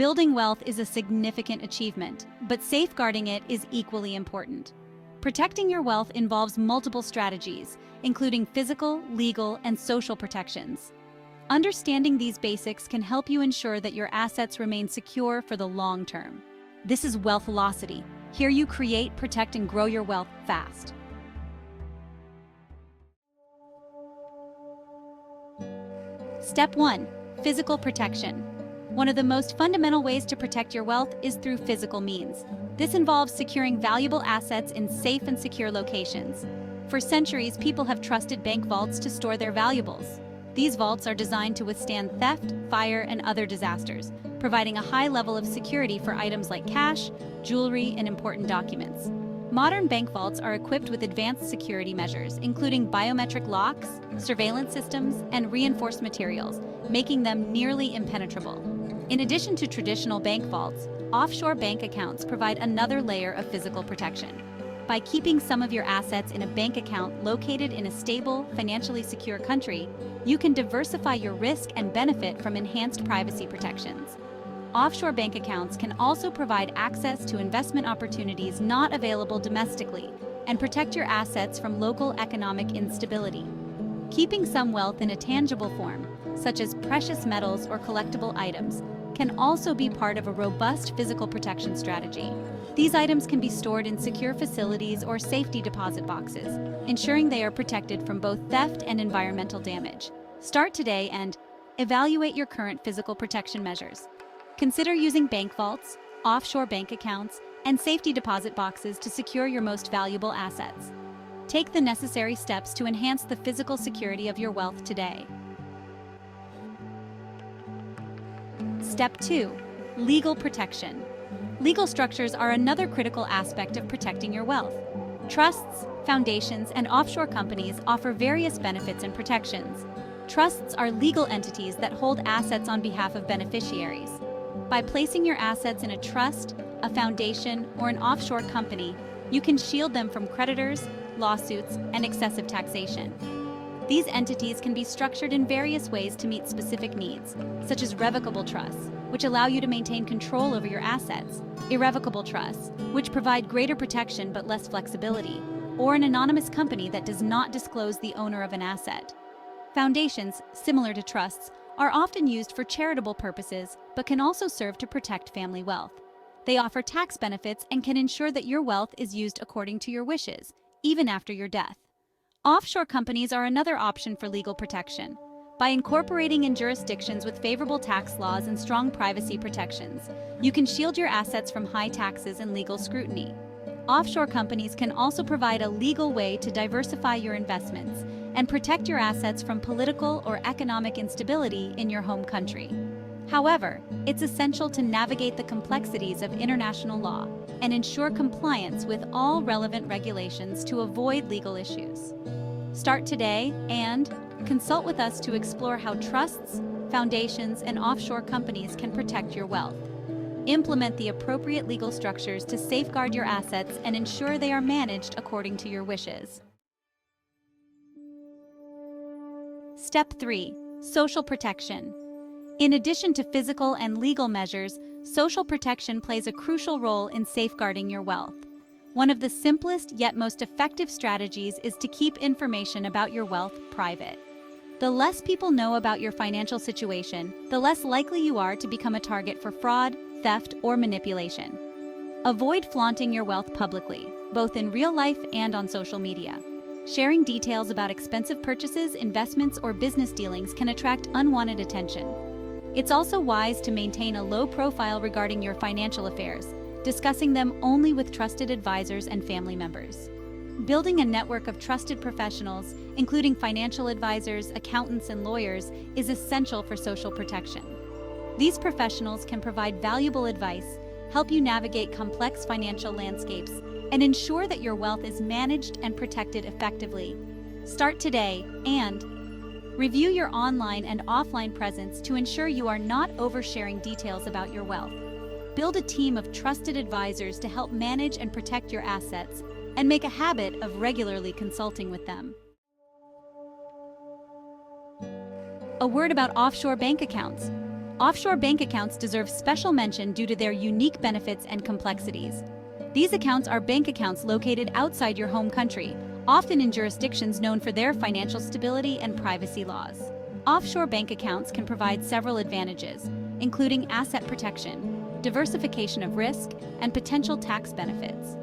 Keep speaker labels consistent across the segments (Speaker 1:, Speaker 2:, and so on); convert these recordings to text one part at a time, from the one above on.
Speaker 1: Building wealth is a significant achievement, but safeguarding it is equally important. Protecting your wealth involves multiple strategies, including physical, legal, and social protections. Understanding these basics can help you ensure that your assets remain secure for the long term. This is Wealth Velocity. Here you create, protect, and grow your wealth fast. Step 1. Physical protection. One of the most fundamental ways to protect your wealth is through physical means. This involves securing valuable assets in safe and secure locations. For centuries, people have trusted bank vaults to store their valuables. These vaults are designed to withstand theft, fire, and other disasters, providing a high level of security for items like cash, jewelry, and important documents. Modern bank vaults are equipped with advanced security measures, including biometric locks, surveillance systems, and reinforced materials, making them nearly impenetrable. In addition to traditional bank vaults, offshore bank accounts provide another layer of physical protection. By keeping some of your assets in a bank account located in a stable, financially secure country, you can diversify your risk and benefit from enhanced privacy protections. Offshore bank accounts can also provide access to investment opportunities not available domestically and protect your assets from local economic instability. Keeping some wealth in a tangible form, such as precious metals or collectible items, can also be part of a robust physical protection strategy. These items can be stored in secure facilities or safety deposit boxes, ensuring they are protected from both theft and environmental damage. Start today and evaluate your current physical protection measures. Consider using bank vaults, offshore bank accounts, and safety deposit boxes to secure your most valuable assets. Take the necessary steps to enhance the physical security of your wealth today. Step 2. Legal protection. Legal structures are another critical aspect of protecting your wealth. Trusts, foundations, and offshore companies offer various benefits and protections. Trusts are legal entities that hold assets on behalf of beneficiaries. By placing your assets in a trust, a foundation, or an offshore company, you can shield them from creditors, lawsuits, and excessive taxation. These entities can be structured in various ways to meet specific needs, such as revocable trusts, which allow you to maintain control over your assets, irrevocable trusts, which provide greater protection but less flexibility, or an anonymous company that does not disclose the owner of an asset. Foundations, similar to trusts, are often used for charitable purposes but can also serve to protect family wealth. They offer tax benefits and can ensure that your wealth is used according to your wishes, even after your death. Offshore companies are another option for legal protection. By incorporating in jurisdictions with favorable tax laws and strong privacy protections, you can shield your assets from high taxes and legal scrutiny. Offshore companies can also provide a legal way to diversify your investments and protect your assets from political or economic instability in your home country. However, it's essential to navigate the complexities of international law and ensure compliance with all relevant regulations to avoid legal issues. Start today and consult with us to explore how trusts, foundations, and offshore companies can protect your wealth. Implement the appropriate legal structures to safeguard your assets and ensure they are managed according to your wishes. Step 3. Social protection. In addition to physical and legal measures, social protection plays a crucial role in safeguarding your wealth. One of the simplest yet most effective strategies is to keep information about your wealth private. The less people know about your financial situation, the less likely you are to become a target for fraud, theft, or manipulation. Avoid flaunting your wealth publicly, both in real life and on social media. Sharing details about expensive purchases, investments, or business dealings can attract unwanted attention. It's also wise to maintain a low profile regarding your financial affairs, discussing them only with trusted advisors and family members. Building a network of trusted professionals, including financial advisors, accountants, and lawyers, is essential for social protection. These professionals can provide valuable advice, help you navigate complex financial landscapes, and ensure that your wealth is managed and protected effectively. Start today and review your online and offline presence to ensure you are not oversharing details about your wealth. Build a team of trusted advisors to help manage and protect your assets, and make a habit of regularly consulting with them. A word about offshore bank accounts. Offshore bank accounts deserve special mention due to their unique benefits and complexities. These accounts are bank accounts located outside your home country, often in jurisdictions known for their financial stability and privacy laws. Offshore bank accounts can provide several advantages, including asset protection, diversification of risk, and potential tax benefits.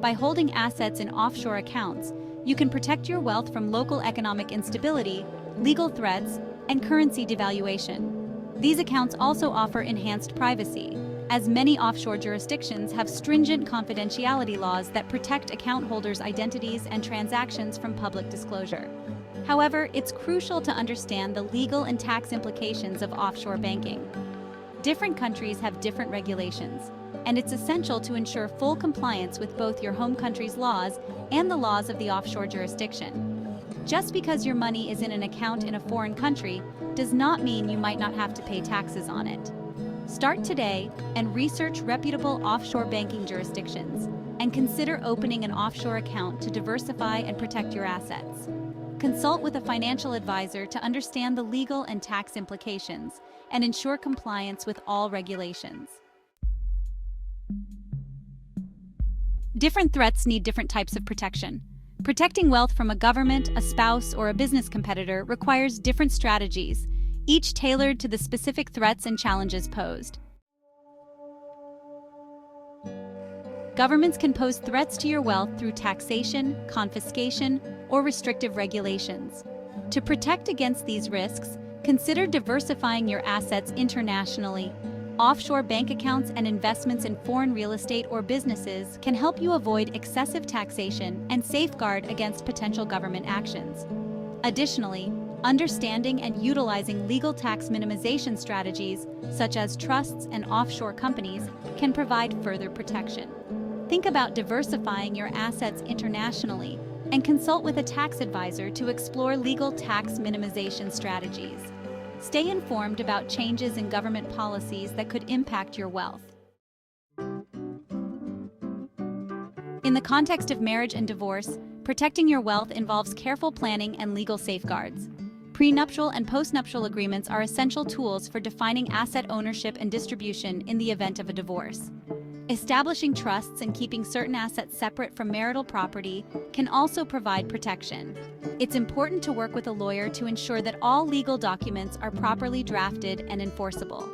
Speaker 1: By holding assets in offshore accounts, you can protect your wealth from local economic instability, legal threats, and currency devaluation. These accounts also offer enhanced privacy, as many offshore jurisdictions have stringent confidentiality laws that protect account holders' identities and transactions from public disclosure. However, it's crucial to understand the legal and tax implications of offshore banking. Different countries have different regulations, and it's essential to ensure full compliance with both your home country's laws and the laws of the offshore jurisdiction. Just because your money is in an account in a foreign country does not mean you might not have to pay taxes on it. Start today and research reputable offshore banking jurisdictions, and consider opening an offshore account to diversify and protect your assets. Consult with a financial advisor to understand the legal and tax implications and ensure compliance with all regulations. Different threats need different types of protection. Protecting wealth from a government, a spouse, or a business competitor requires different strategies, each tailored to the specific threats and challenges posed. Governments can pose threats to your wealth through taxation, confiscation, or restrictive regulations. To protect against these risks, consider diversifying your assets internationally. Offshore bank accounts and investments in foreign real estate or businesses can help you avoid excessive taxation and safeguard against potential government actions. Additionally, understanding and utilizing legal tax minimization strategies, such as trusts and offshore companies, can provide further protection. Think about diversifying your assets internationally and consult with a tax advisor to explore legal tax minimization strategies. Stay informed about changes in government policies that could impact your wealth. In the context of marriage and divorce, protecting your wealth involves careful planning and legal safeguards. Prenuptial and postnuptial agreements are essential tools for defining asset ownership and distribution in the event of a divorce. Establishing trusts and keeping certain assets separate from marital property can also provide protection. It's important to work with a lawyer to ensure that all legal documents are properly drafted and enforceable.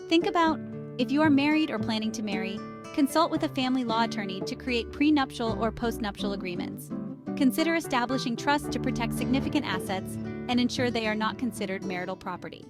Speaker 1: Think about, if you are married or planning to marry, consult with a family law attorney to create prenuptial or postnuptial agreements. Consider establishing trusts to protect significant assets and ensure they are not considered marital property.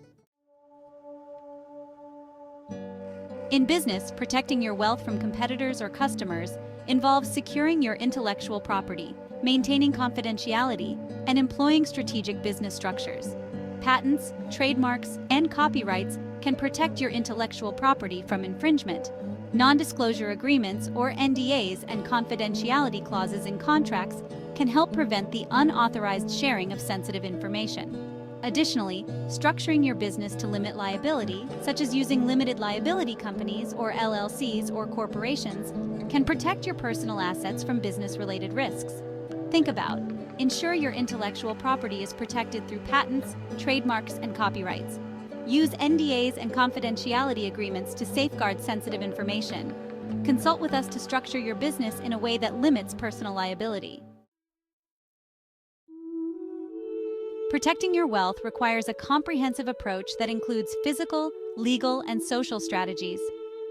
Speaker 1: In business, protecting your wealth from competitors or customers involves securing your intellectual property, maintaining confidentiality, and employing strategic business structures. Patents, trademarks, and copyrights can protect your intellectual property from infringement. Non-disclosure agreements, or NDAs, and confidentiality clauses in contracts can help prevent the unauthorized sharing of sensitive information. Additionally, structuring your business to limit liability, such as using limited liability companies or LLCs or corporations, can protect your personal assets from business-related risks. Think about, ensure your intellectual property is protected through patents, trademarks, and copyrights. Use NDAs and confidentiality agreements to safeguard sensitive information. Consult with us to structure your business in a way that limits personal liability. Protecting your wealth requires a comprehensive approach that includes physical, legal, and social strategies.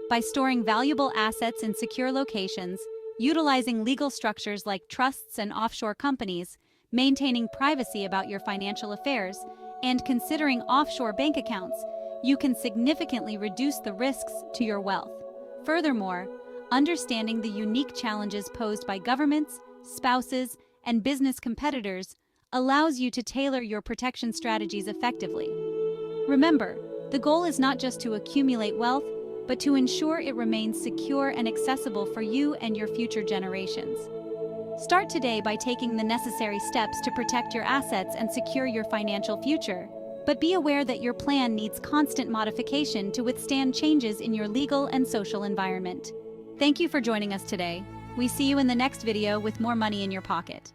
Speaker 1: By storing valuable assets in secure locations, utilizing legal structures like trusts and offshore companies, maintaining privacy about your financial affairs, and considering offshore bank accounts, you can significantly reduce the risks to your wealth. Furthermore, understanding the unique challenges posed by governments, spouses, and business competitors allows you to tailor your protection strategies effectively. Remember, the goal is not just to accumulate wealth, but to ensure it remains secure and accessible for you and your future generations. Start today by taking the necessary steps to protect your assets and secure your financial future. But be aware that your plan needs constant modification to withstand changes in your legal and social environment. Thank you for joining us today. We see you in the next video with more money in your pocket.